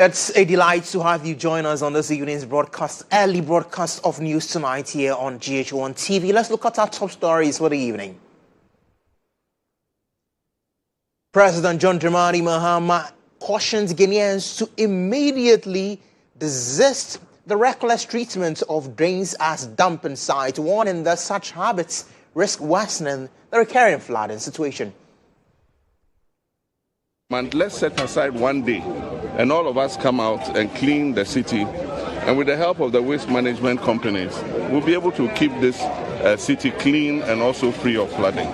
It's a delight to have you join us on this evening's early broadcast of News Tonight here on GHOne TV. Let's look at our top stories for the evening. President John Dramani Mahama cautions Guineans to immediately desist the reckless treatment of drains as dumping sites, warning that such habits risk worsening the recurring flooding situation. And let's set aside one day and all of us come out and clean the city, and with the help of the waste management companies we'll be able to keep this city clean and also free of flooding.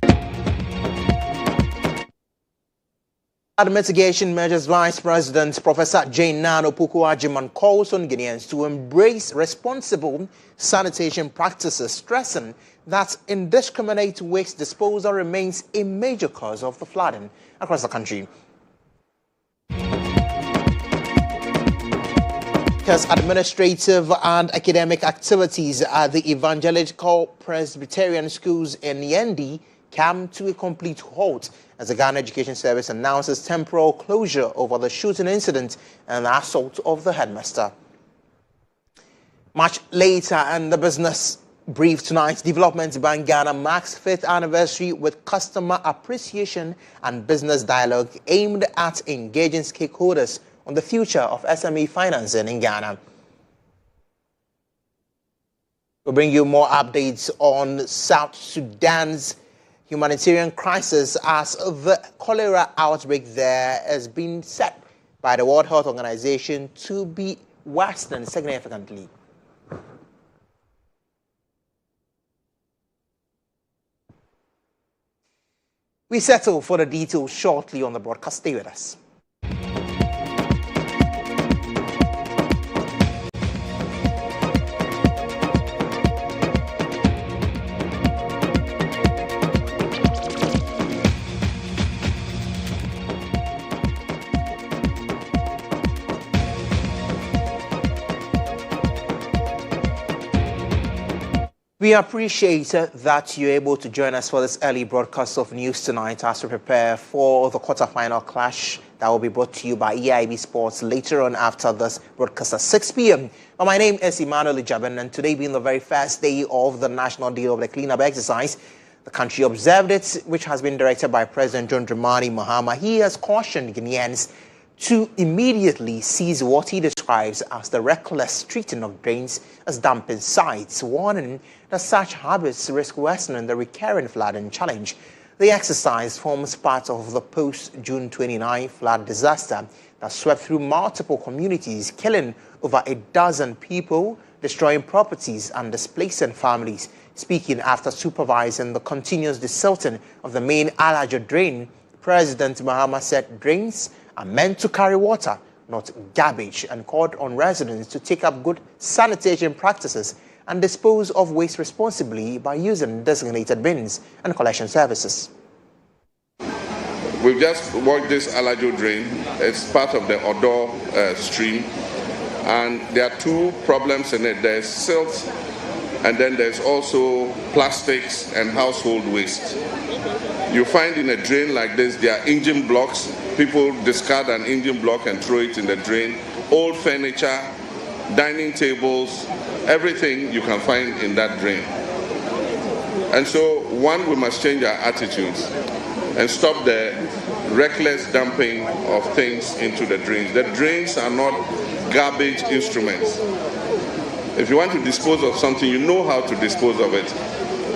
Mitigation Measures Vice President Professor Jane Nano Agyabeng calls on Guineans to embrace responsible sanitation practices, stressing that indiscriminate waste disposal remains a major cause of the flooding across the country. Administrative and academic activities at the Evangelical Presbyterian schools in Yendi come to a complete halt as the Ghana Education Service announces temporal closure over the shooting incident and the assault of the headmaster. Much later in the business brief tonight, Development Bank Ghana marks 5th anniversary with customer appreciation and business dialogue aimed at engaging stakeholders on the future of SME financing in Ghana. We'll bring you more updates on South Sudan's humanitarian crisis as the cholera outbreak there has been set by the World Health Organization to be worsened significantly. We settle for the details shortly on the broadcast. Stay with us. We appreciate that you're able to join us for this early broadcast of News Tonight as we prepare for the quarterfinal clash that will be brought to you by EIB Sports later on after this broadcast at 6 p.m. Well, my name is Emmanuel, Agyabeng, and today being the very first day of the National Day of the Cleanup exercise, the country observed it, which has been directed by President John Dramani Mahama. He has cautioned Guineans to immediately cease what he describes as the reckless treating of drains as dumping sites, warning that such habits risk worsening the recurring flooding challenge. The exercise forms part of the post-June 29 flood disaster that swept through multiple communities, killing over a dozen people, destroying properties and displacing families. Speaking after supervising the continuous desilting of the main Alajo drain, President Mahama said drains are meant to carry water, not garbage, and called on residents to take up good sanitation practices and dispose of waste responsibly by using designated bins and collection services. We've just worked this Alajo drain. It's part of the Odo stream, and there are two problems in it. There's silt, and then there's also plastics and household waste. You find in a drain like this, there are engine blocks. People discard an engine block and throw it in the drain. Old furniture, dining tables, everything you can find in that drain. And so, one, we must change our attitudes and stop the reckless dumping of things into the drains. The drains are not garbage instruments. If you want to dispose of something, you know how to dispose of it.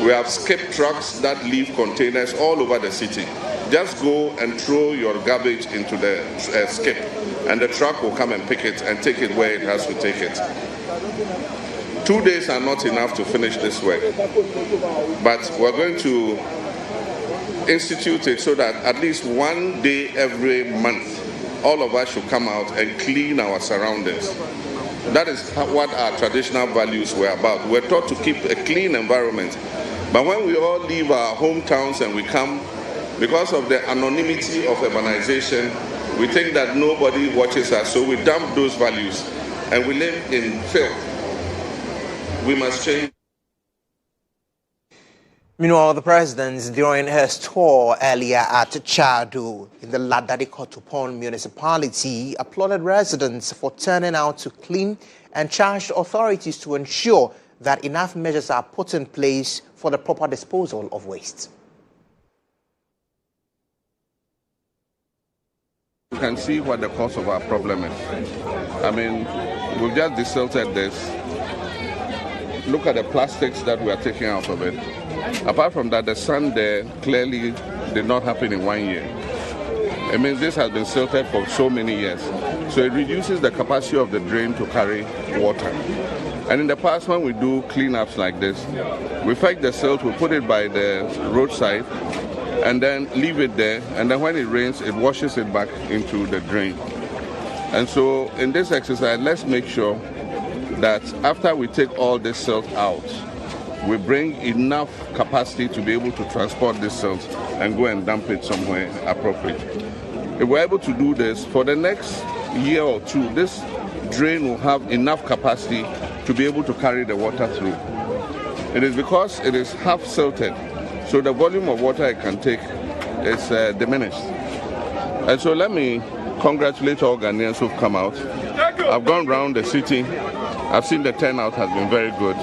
We have skip trucks that leave containers all over the city. Just go and throw your garbage into the skip, and the truck will come and pick it and take it where it has to take it. 2 days are not enough to finish this work, but we're going to institute it so that at least 1 day every month, all of us should come out and clean our surroundings. That is what our traditional values were about. We're taught to keep a clean environment. But when we all leave our hometowns and we come, because of the anonymity of urbanization, we think that nobody watches us, so we dump those values and we live in filth. We must change. Meanwhile, the president, during his tour earlier at Chadu in the Ladadikotupon municipality, applauded residents for turning out to clean and charged authorities to ensure that enough measures are put in place for the proper disposal of waste. You can see what the cause of our problem is. I mean, we've just desilted this. Look at the plastics that we are taking out of it. Apart from that, the sand there clearly did not happen in 1 year. It means this has been silted for so many years. So it reduces the capacity of the drain to carry water. And in the past, when we do cleanups like this, we fetch the silt, we put it by the roadside, and then leave it there. And then when it rains, it washes it back into the drain. And so in this exercise, let's make sure that after we take all this silt out, we bring enough capacity to be able to transport this silt and go and dump it somewhere appropriate. If we're able to do this, for the next year or two, this drain will have enough capacity to be able to carry the water through. It is because it is half silted, so the volume of water it can take is diminished. And so let me congratulate all Ghanaians who've come out. I've gone around the city. I've seen the turnout has been very good.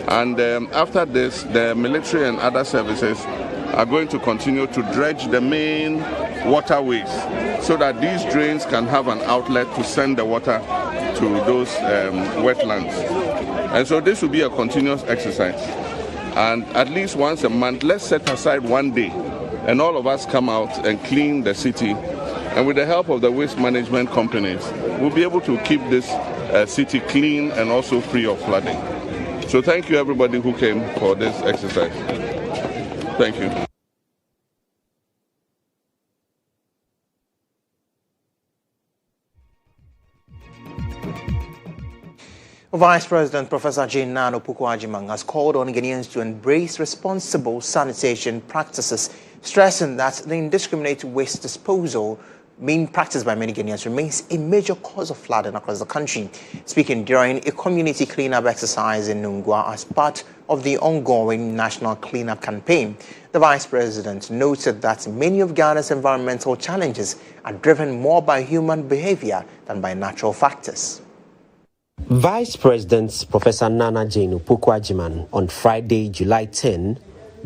And after this, the military and other services are going to continue to dredge the main waterways so that these drains can have an outlet to send the water to those wetlands. And so this will be a continuous exercise. And at least once a month, let's set aside 1 day and all of us come out and clean the city. And with the help of the waste management companies, we'll be able to keep this city clean and also free of flooding. So thank you everybody who came for this exercise. Thank you. Vice President Professor Agyabeng has called on Ghanaians to embrace responsible sanitation practices, stressing that the indiscriminate waste disposal being practiced by many Ghanaians remains a major cause of flooding across the country. Speaking during a community cleanup exercise in Nungua as part of the ongoing national cleanup campaign, the Vice President noted that many of Ghana's environmental challenges are driven more by human behavior than by natural factors. Vice President Professor Nana Jane Opoku-Agyeman on Friday, July 10,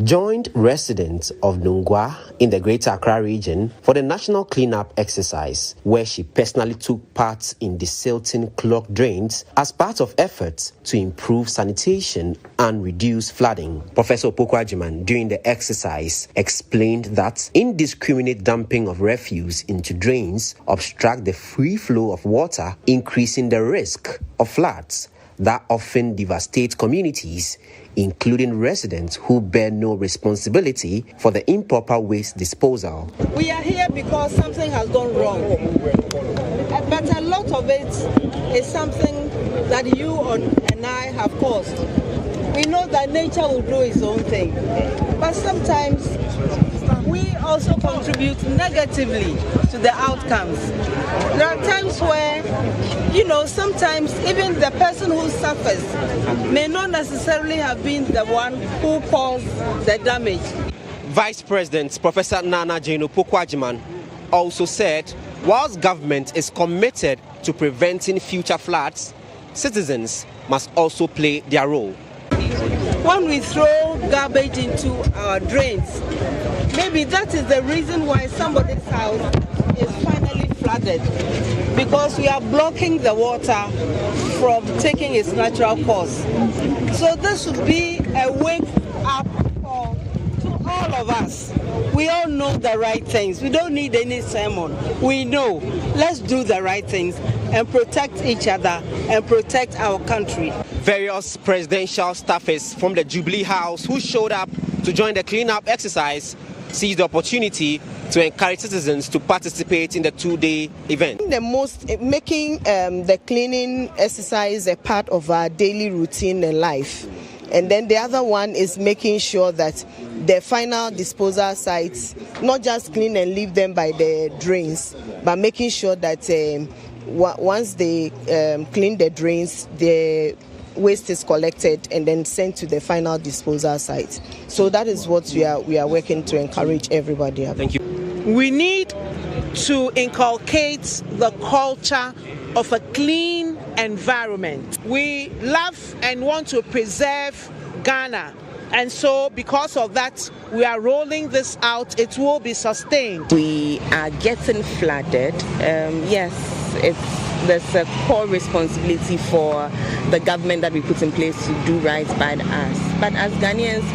joined residents of Nungua in the Greater Accra region for the national cleanup exercise, where she personally took part in desilting clogged drains as part of efforts to improve sanitation and reduce flooding. Professor Opoku-Agyeman, during the exercise, explained that indiscriminate dumping of refuse into drains obstruct the free flow of water, increasing the risk of floods that often devastate communities, including residents who bear no responsibility for the improper waste disposal. We are here because something has gone wrong, but a lot of it is something that you and I have caused. We know that nature will do its own thing, but sometimes we also contribute negatively to the outcomes. There are times where, sometimes even the person who suffers may not necessarily have been the one who caused the damage. Vice President Professor Nana Jane Opoku-Agyeman also said, whilst government is committed to preventing future floods, citizens must also play their role. When we throw garbage into our drains, maybe that is the reason why somebody's house is finally flooded, because we are blocking the water from taking its natural course. So this should be a wake up call to all of us. We all know the right things. We don't need any sermon. We know. Let's do the right things and protect each other and protect our country. Various presidential staffers from the Jubilee House who showed up to join the cleanup exercise seized the opportunity to encourage citizens to participate in the two-day event. Making the cleaning exercise a part of our daily routine and life. And then the other one is making sure that the final disposal sites, not just clean and leave them by the drains, but making sure that once they clean the drains, the waste is collected and then sent to the final disposal site. So that is what we are working to encourage everybody about. Thank you. We need to inculcate the culture of a clean environment. We love and want to preserve Ghana. And so because of that, we are rolling this out. It will be sustained. We are getting flooded. Yes, there's a core responsibility for the government that we put in place to do right by us. But as Ghanaians,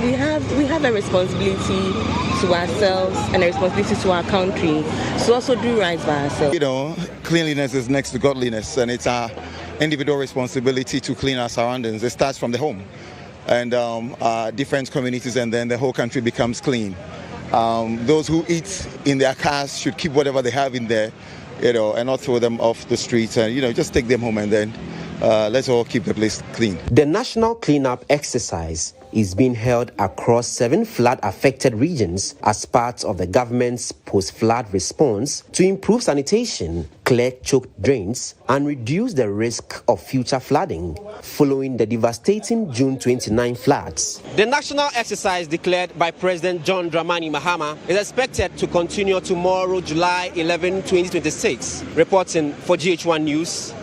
we have a responsibility to ourselves and a responsibility to our country to also do right by ourselves. You know, cleanliness is next to godliness, and it's our individual responsibility to clean our surroundings. It starts from the home. And different communities, and then the whole country becomes clean. Those who eat in their cars should keep whatever they have in there, you know, and not throw them off the streets, and, you know, just take them home, and then let's all keep the place clean. The national cleanup exercise is being held across 7 flood-affected regions as part of the government's post-flood response to improve sanitation, clear choked drains, and reduce the risk of future flooding following the devastating June 29 floods. The national exercise declared by President John Dramani Mahama is expected to continue tomorrow, July 11, 2026. Reporting for GHOne News.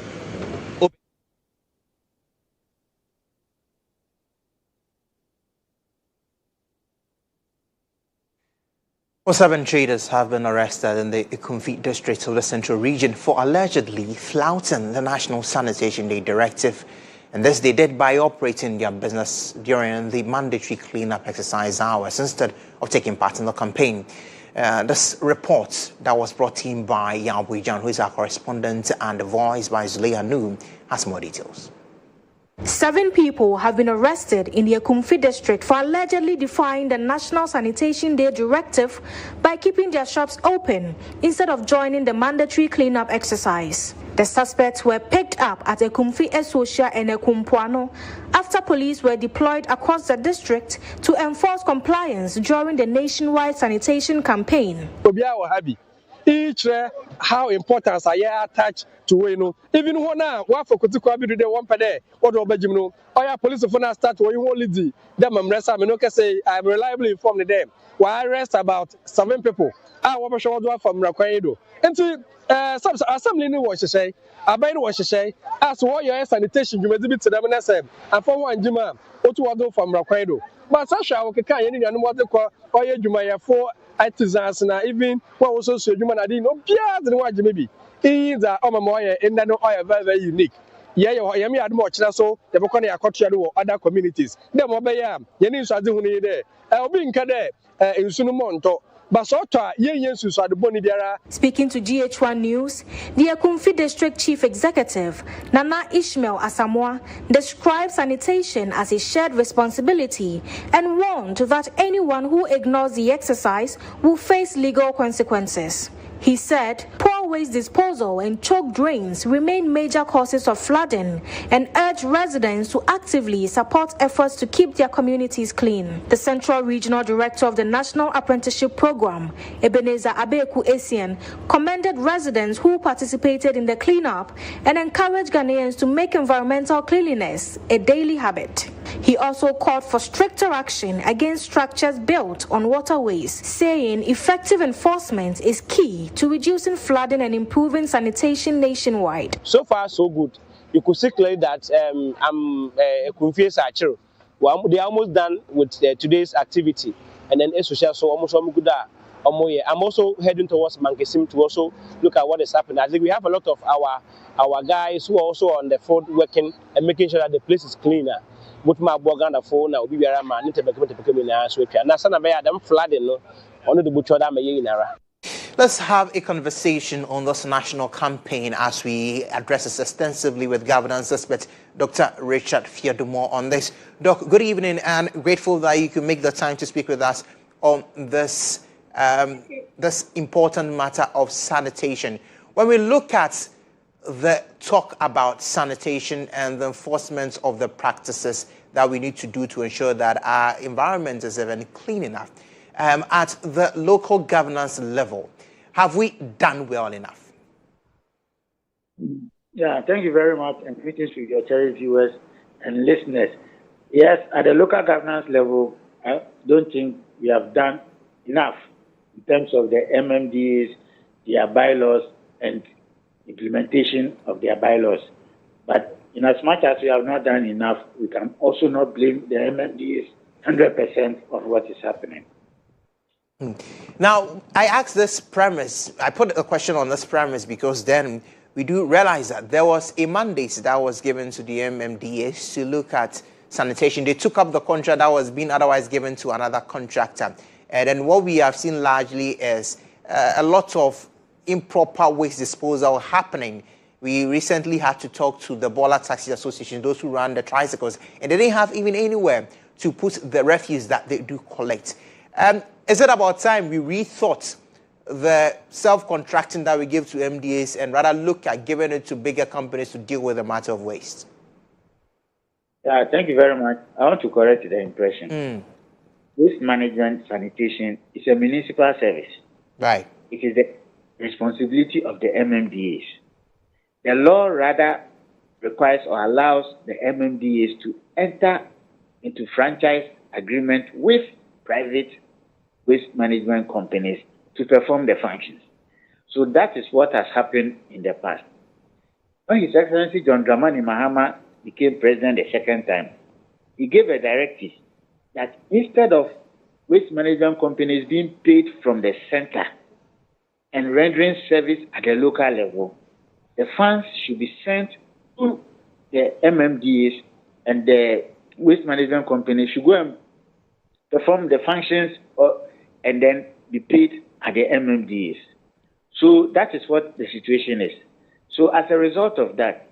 7 traders have been arrested in the Ikumfi district of the Central Region for allegedly flouting the National Sanitation Day Directive. And this they did by operating their business during the mandatory cleanup exercise hours instead of taking part in the campaign. This report that was brought in by Agyabeng, who is our correspondent, and voiced by Zulea Nu, has more details. 7 people have been arrested in the Ikumfi district for allegedly defying the National Sanitation Day Directive by keeping their shops open instead of joining the mandatory cleanup exercise. The suspects were picked up at Ikumfi Esosia and Ekumpuano after police were deployed across the district to enforce compliance during the nationwide sanitation campaign. How important I attach to even when I work for Kutuka be the one per day, what over Jimno, or police of one start where you only do them. I'm reliably informed them. Why arrest about 7 people? I was sure from Raquedo. And to some assembly was to say, I buy what she say, as what your sanitation you may be to them and for one Jima, what to do from Raquedo. But Sasha, okay, and what they call or Jumaya for. Artisans na even what also so human I didn't know the watch maybe is a moya and then oil very unique. Yeah, you had much so the Bocani are other communities. Then Mobaya, Yenin Sadu there. I'll be in Kade in Sunumonto. Speaking to GHOne News, the Ikumfi District Chief Executive, Nana Ishmael Asamoah, described sanitation as a shared responsibility and warned that anyone who ignores the exercise will face legal consequences. He said poor waste disposal and choked drains remain major causes of flooding and urged residents to actively support efforts to keep their communities clean. The Central Regional Director of the National Apprenticeship Program, Ebenezer Abeku Essien, commended residents who participated in the cleanup and encouraged Ghanaians to make environmental cleanliness a daily habit. He also called for stricter action against structures built on waterways, saying effective enforcement is key to reducing flooding and improving sanitation nationwide. So far, so good. You could see clearly that I'm confused. They're almost done with today's activity, and then social so almost good. I'm also heading towards Mankesim to also look at what is happening. I think we have a lot of our guys who are also on the field working and making sure that the place is cleaner. But my Boganda phone now, we are man into the flooding. Only the butcher that may. Let's have a conversation on this national campaign as we address this extensively with governance expert Dr. Richard Fiadumo on this. Doc, good evening, and grateful that you could make the time to speak with us on this this important matter of sanitation. When we look at the talk about sanitation and the enforcement of the practices that we need to do to ensure that our environment is even clean enough, at the local governance level, have we done well enough? Yeah, thank you very much, and greetings to your cherry viewers. and listeners. Yes, at the local governance level, I don't think we have done enough in terms of the MMDs, their bylaws, and implementation of their bylaws. But in as much as we have not done enough, we can also not blame the MMDs 100% of what is happening. Now, I asked this premise, I put a question on this premise because then we do realize that there was a mandate that was given to the MMDAs to look at sanitation. They took up the contract that was being otherwise given to another contractor. And then what we have seen largely is a lot of improper waste disposal happening. We recently had to talk to the Bola Taxi Association, those who run the tricycles, and they didn't have even anywhere to put the refuse that they do collect. Is it about time we rethought the self-contracting that we give to MDAs and rather look at giving it to bigger companies to deal with the matter of waste? Yeah, thank you very much. I want to correct the impression. Waste management sanitation is a municipal service. Right. It is the responsibility of the MMDAs. The law rather requires or allows the MMDAs to enter into franchise agreement with private waste management companies to perform the functions. So that is what has happened in the past. When His Excellency John Dramani Mahama became president the second time, he gave a directive that instead of waste management companies being paid from the center and rendering service at the local level, the funds should be sent to the MMDAs, and the waste management companies should go and perform the functions and then be paid at the MMDAs. So that is what the situation is. So as a result of that,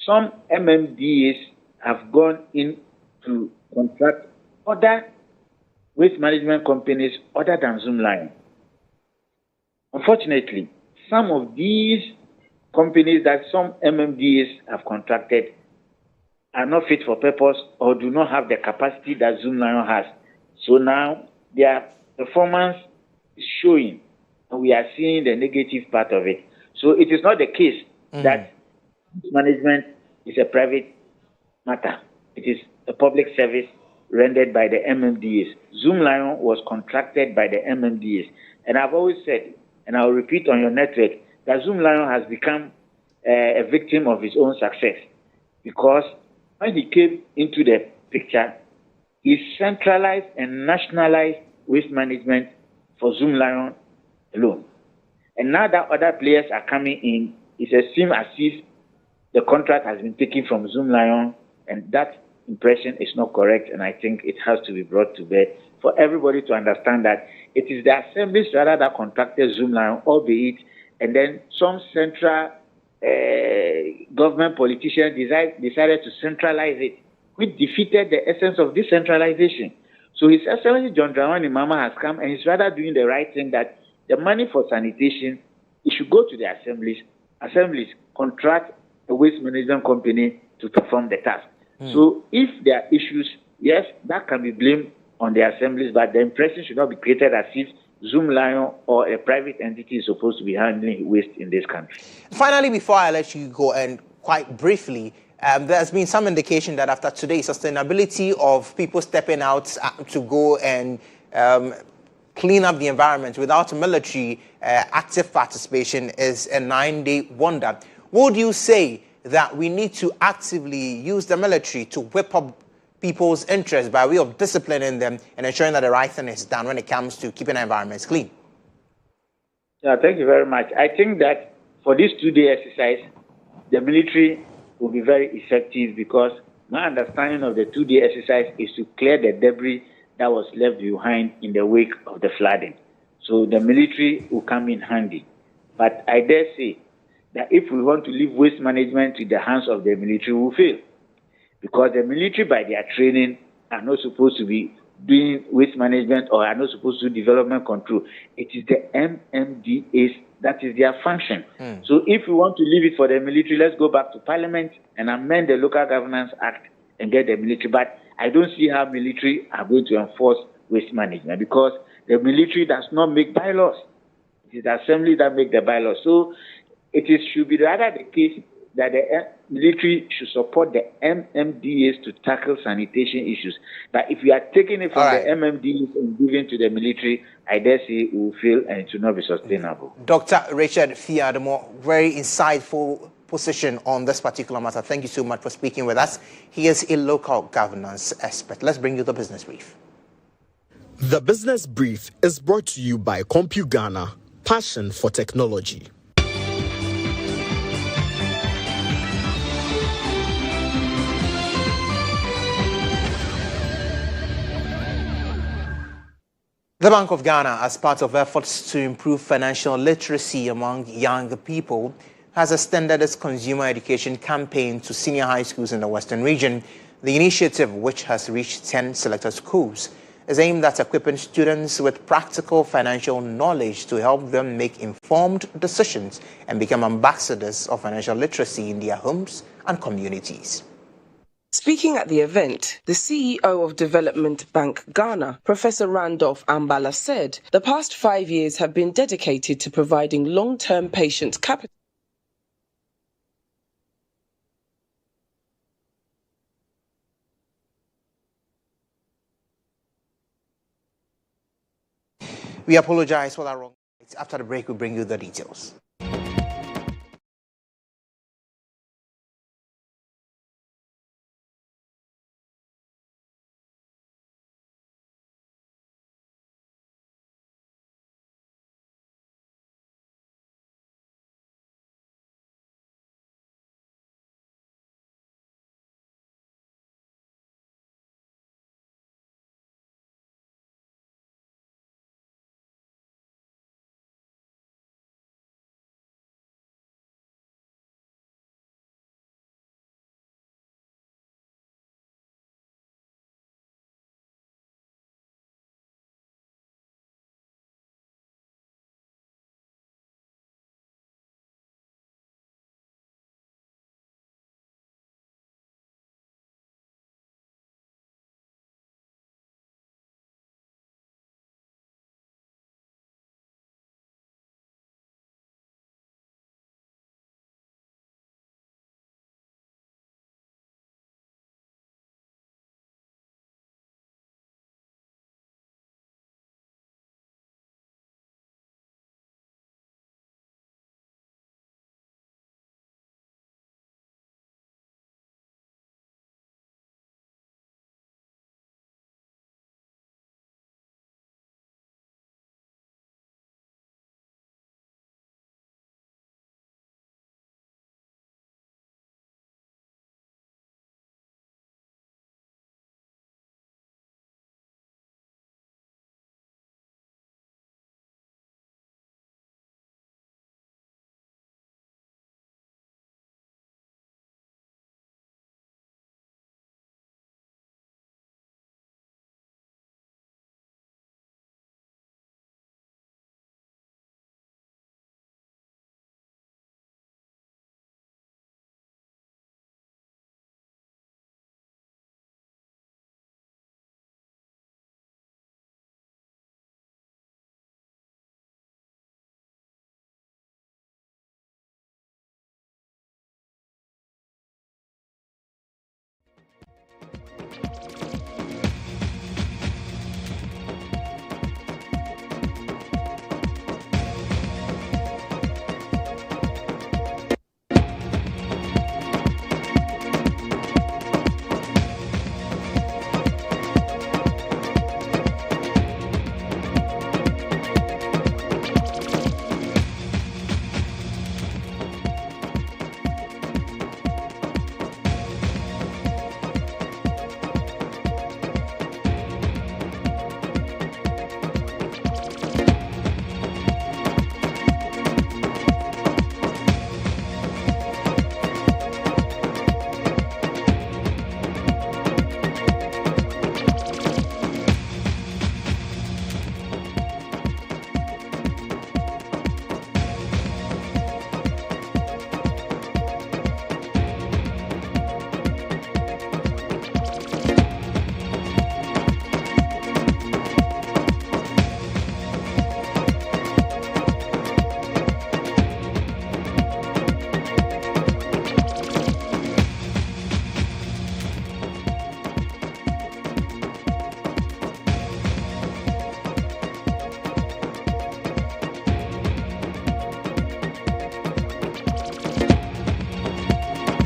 some MMDAs have gone in to contract other waste management companies other than Zoomlion. Unfortunately, some of these companies that some MMDAs have contracted are not fit for purpose or do not have the capacity that Zoomlion has. So now their performance is showing, and we are seeing the negative part of it. So it is not the case that management is a private matter. It is a public service rendered by the MMDAs. Zoomlion was contracted by the MMDAs. And I've always said, and I'll repeat on your network, that Zoomlion has become a victim of his own success. Because when he came into the picture, he centralized and nationalized waste management for Zoomlion alone. And now that other players are coming in, it seems as if the contract has been taken from Zoomlion, and that impression is not correct, and I think it has to be brought to bear for everybody to understand that it is the assemblies rather that contracted Zoomlion, albeit, and then some central government politicians decided to centralize it, which defeated the essence of decentralization. So His Excellency John Dramani Mahama has come and he's rather doing the right thing, that the money for sanitation, it should go to the assemblies. Assemblies contract a waste management company to perform the task. So if there are issues, yes, that can be blamed on the assemblies, but the impression should not be created as if Zoomlion or a private entity is supposed to be handling waste in this country. Finally, before I let you go, and quite briefly, there's been some indication that after today, sustainability of people stepping out to go and clean up the environment without military active participation is a 9-day wonder. Would you say that we need to actively use the military to whip up people's interests by way of disciplining them and ensuring that the right thing is done when it comes to keeping the environments clean? Yeah, thank you very much. I think that for this 2-day exercise, the military will be very effective, because my understanding of the 2-day exercise is to clear the debris that was left behind in the wake of the flooding. So the military will come in handy. But I dare say that if we want to leave waste management to the hands of the military, we will fail. Because the military, by their training, are not supposed to be doing waste management or are not supposed to do development control. It is the MMDAs that is their function. So if we want to leave it for the military, let's go back to Parliament and amend the Local Governance Act and get the military. But I don't see how military are going to enforce waste management, because the military does not make bylaws. It is the assembly that make the bylaws. So it should be rather the case that the military should support the MMDAs to tackle sanitation issues. But if you are taking it from the MMDAs and giving to the military, I dare say it will fail and it will not be sustainable. Dr. Richard Fiadomo, very insightful position on this particular matter. Thank you so much for speaking with us. He is a local governance expert. Let's bring you the business brief. The business brief is brought to you by CompuGhana, passion for technology. The Bank of Ghana, as part of efforts to improve financial literacy among young people, has extended its consumer education campaign to senior high schools in the Western region. The initiative, which has reached 10 selected schools, is aimed at equipping students with practical financial knowledge to help them make informed decisions and become ambassadors of financial literacy in their homes and communities. Speaking at the event, the CEO of Development Bank Ghana, Professor Randolph Ambala, said the past 5 years have been dedicated to providing long-term patient capital. We apologize for that wrong. After the break, we'll bring you the details.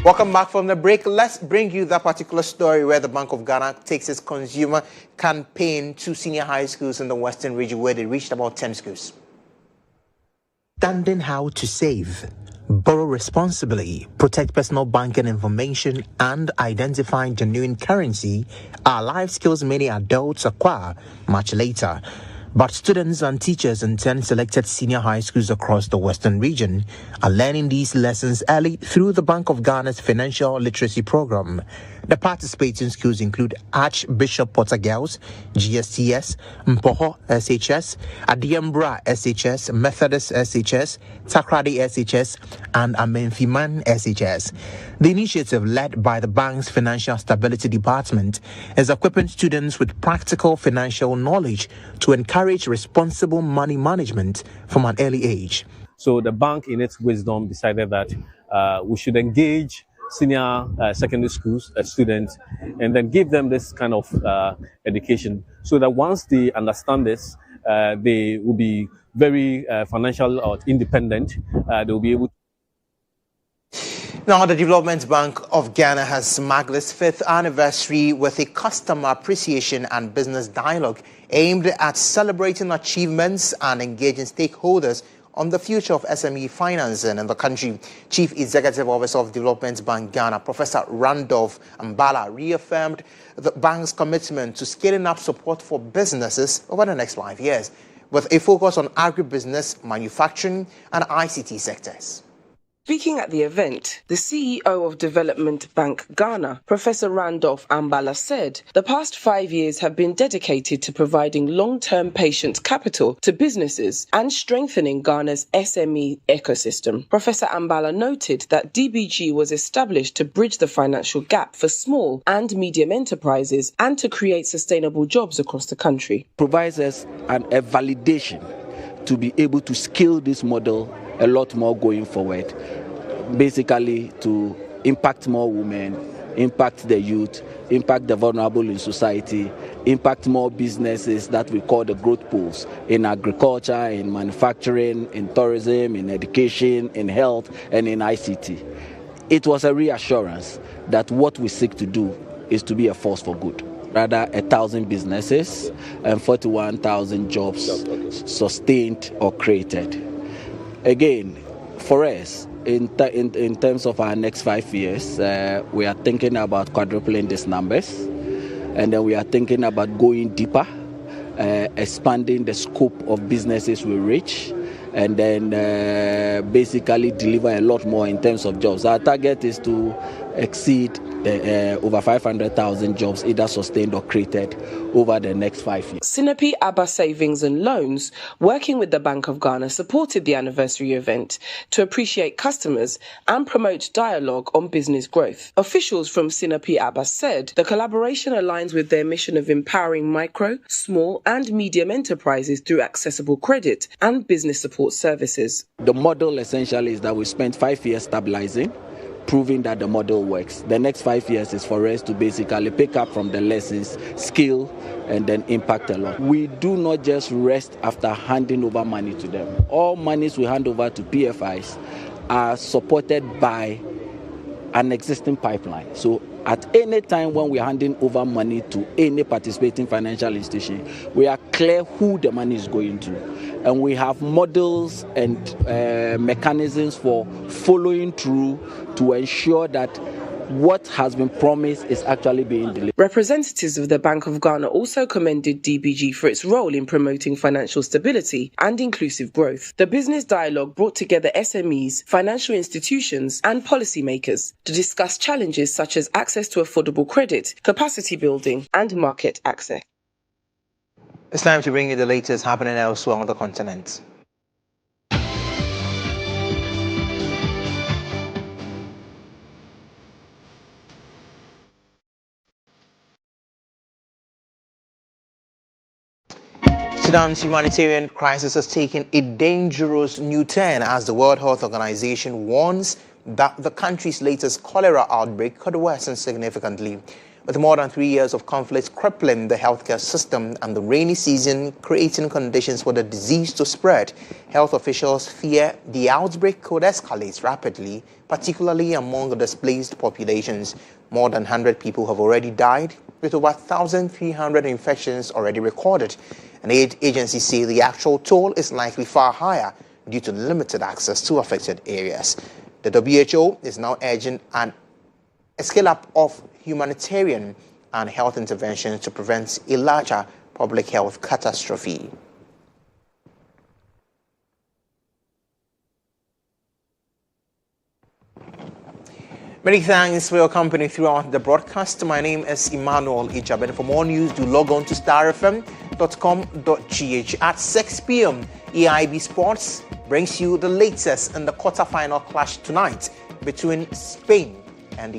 Welcome back from the break. Let's bring you that particular story where the Bank of Ghana takes its consumer campaign to senior high schools in the Western region, where they reached about 10 schools. Understanding how to save, borrow responsibly, protect personal banking information, and identifying genuine currency are life skills many adults acquire much later. But students and teachers in 10 selected senior high schools across the Western region are learning these lessons early through the Bank of Ghana's financial literacy program. The participating schools include Archbishop Potter Girls, GSTS, Mpoho SHS, Adiambra SHS, Methodist SHS, Takrady SHS, and Amenfiman SHS. The initiative, led by the bank's Financial Stability Department, is equipping students with practical financial knowledge to encourage responsible money management from an early age. So the bank, in its wisdom, decided that we should engage senior secondary schools students and then give them this kind of education, so that once they understand this, they will be very financial or independent. They will be able to. Now, the Development Bank of Ghana has marked its 5th anniversary with a customer appreciation and business dialogue aimed at celebrating achievements and engaging stakeholders on the future of SME financing in the country. Chief Executive Officer of Development Bank Ghana, Professor Randolph Ambala, reaffirmed the bank's commitment to scaling up support for businesses over the next 5 years, with a focus on agribusiness, manufacturing, and ICT sectors. Speaking at the event, the CEO of Development Bank Ghana, Professor Randolph Ambala, said the past 5 years have been dedicated to providing long-term patient capital to businesses and strengthening Ghana's SME ecosystem. Professor Ambala noted that DBG was established to bridge the financial gap for small and medium enterprises and to create sustainable jobs across the country. Provides us a validation to be able to scale this model a lot more going forward, basically to impact more women, impact the youth, impact the vulnerable in society, impact more businesses that we call the growth pools in agriculture, in manufacturing, in tourism, in education, in health, and in ICT. It was a reassurance that what we seek to do is to be a force for good. Rather, 1,000 businesses and 41,000 jobs sustained or created. Again, for us, in terms of our next 5 years, we are thinking about quadrupling these numbers, and then we are thinking about going deeper, expanding the scope of businesses we reach, and then basically deliver a lot more in terms of jobs. Our target is to exceed over 500,000 jobs, either sustained or created, over the next 5 years. Sinapi Abba Savings and Loans, working with the Bank of Ghana, supported the anniversary event to appreciate customers and promote dialogue on business growth. Officials from Sinapi Abba said the collaboration aligns with their mission of empowering micro, small and medium enterprises through accessible credit and business support services. The model essentially is that we spent 5 years stabilizing, proving that the model works. The next 5 years is for us to basically pick up from the lessons, skill, and then impact a lot. We do not just rest after handing over money to them. All monies we hand over to PFIs are supported by an existing pipeline. So at any time when we're handing over money to any participating financial institution, we are clear who the money is going to. And we have models and mechanisms for following through to ensure that what has been promised is actually being delivered. Representatives of the Bank of Ghana also commended DBG for its role in promoting financial stability and inclusive growth. The business dialogue brought together SMEs, financial institutions and policymakers to discuss challenges such as access to affordable credit, capacity building and market access. It's time to bring you the latest happening elsewhere on the continent. Sudan's humanitarian crisis has taken a dangerous new turn as the World Health Organization warns that the country's latest cholera outbreak could worsen significantly. With more than 3 years of conflict crippling the healthcare system and the rainy season creating conditions for the disease to spread, health officials fear the outbreak could escalate rapidly, particularly among displaced populations. More than 100 people have already died, with over 1,300 infections already recorded. And aid agencies say the actual toll is likely far higher due to limited access to affected areas. The WHO is now urging a scale-up of humanitarian and health interventions to prevent a larger public health catastrophe. Many thanks for your company throughout the broadcast. My name is Emmanuel Agyabeng. For more news, do log on to starfm.com.gh. At 6 p.m., EIB Sports brings you the latest in the quarter-final clash tonight between Spain